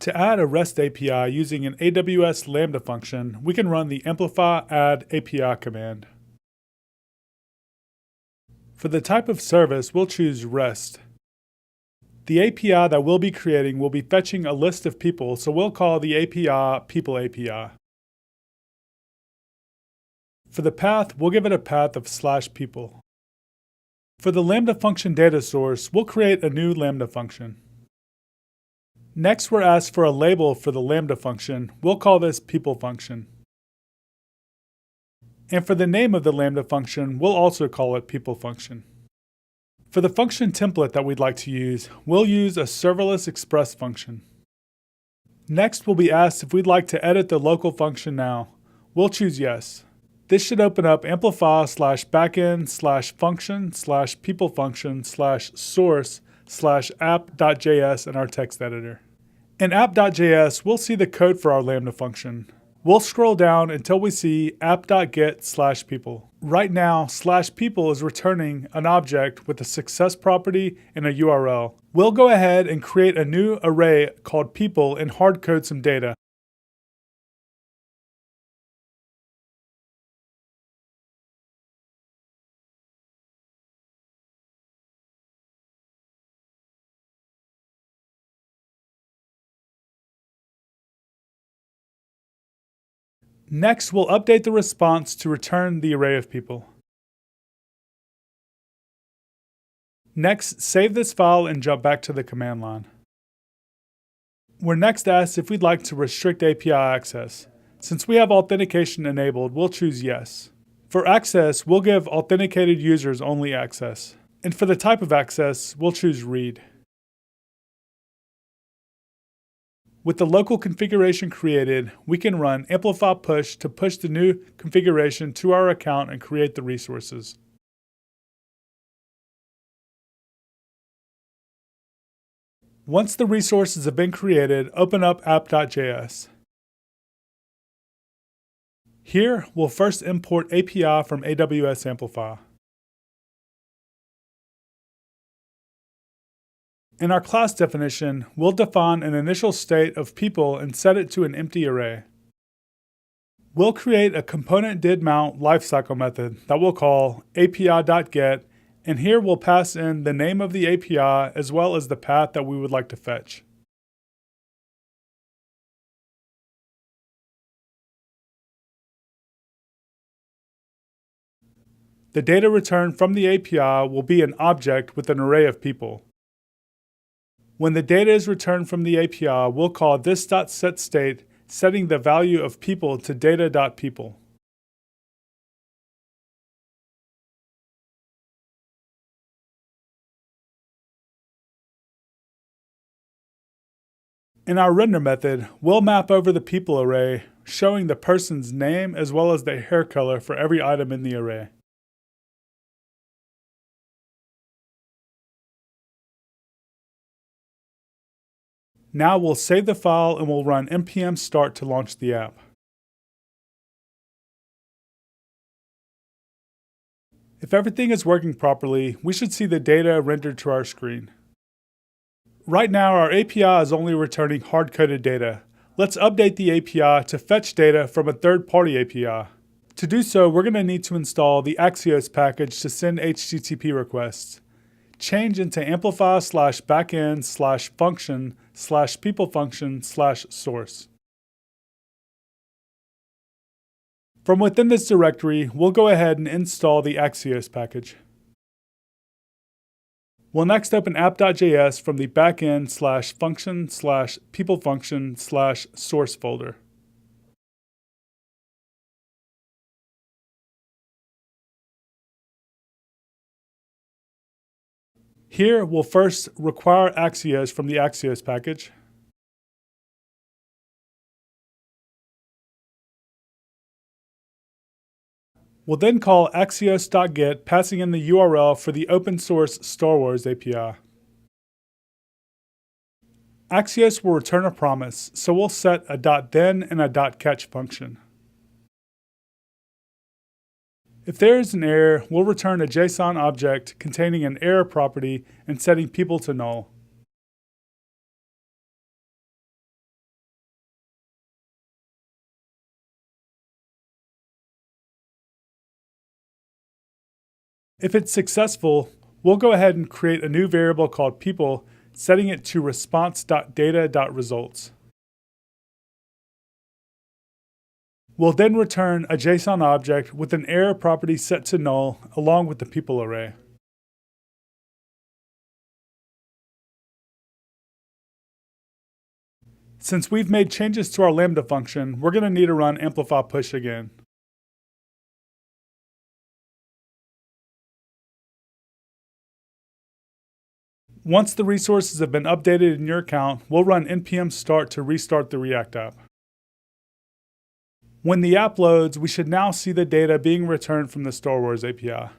To add a REST API using an AWS Lambda function, we can run the Amplify add API command. For the type of service, we'll choose REST. The API that we'll be creating will be fetching a list of people, so we'll call the API People API. For the path, we'll give it a path of /people. For the Lambda function data source, we'll create a new Lambda function. Next, we're asked for a label for the Lambda function. We'll call this People function. And for the name of the Lambda function, we'll also call it People function. For the function template that we'd like to use, we'll use a Serverless Express function. Next, we'll be asked if we'd like to edit the local function now. We'll choose yes. This should open up amplify/backend/function/people function/source/app.js in our text editor. In app.js, we'll see the code for our Lambda function. We'll scroll down until we see app.get/people. Right now, /people is returning an object with a success property and a URL. We'll go ahead and create a new array called people and hard code some data. Next, we'll update the response to return the array of people. Next, save this file and jump back to the command line. We're next asked if we'd like to restrict API access. Since we have authentication enabled, we'll choose yes. For access, we'll give authenticated users only access. And for the type of access, we'll choose read. With the local configuration created, we can run amplify push to push the new configuration to our account and create the resources. Once the resources have been created, open up app.js. Here, we'll first import API from AWS Amplify. In our class definition, we'll define an initial state of people and set it to an empty array. We'll create a component did mount lifecycle method that we'll call api.get, and here we'll pass in the name of the API as well as the path that we would like to fetch. The data returned from the API will be an object with an array of people. When the data is returned from the API, we'll call this.setState, setting the value of people to data.people. In our render method, we'll map over the people array, showing the person's name as well as their hair color for every item in the array. Now we'll save the file and we'll run npm start to launch the app. If everything is working properly, we should see the data rendered to our screen. Right now, our API is only returning hard-coded data. Let's update the API to fetch data from a third-party API. To do so, we're going to need to install the Axios package to send HTTP requests. Change into amplify/backend/function/people function/source. From within this directory, we'll go ahead and install the Axios package. We'll next open app.js from the backend/function/people function/source folder. Here, we'll first require Axios from the Axios package. We'll then call axios.get, passing in the URL for the open source Star Wars API. Axios will return a promise, so we'll set a .then and a .catch function. If there is an error, we'll return a JSON object containing an error property and setting people to null. If it's successful, we'll go ahead and create a new variable called people, setting it to response.data.results. We'll then return a JSON object with an error property set to null along with the people array. Since we've made changes to our Lambda function, we're going to need to run Amplify push again. Once the resources have been updated in your account, we'll run npm start to restart the React app. When the app loads, we should now see the data being returned from the StarWars API.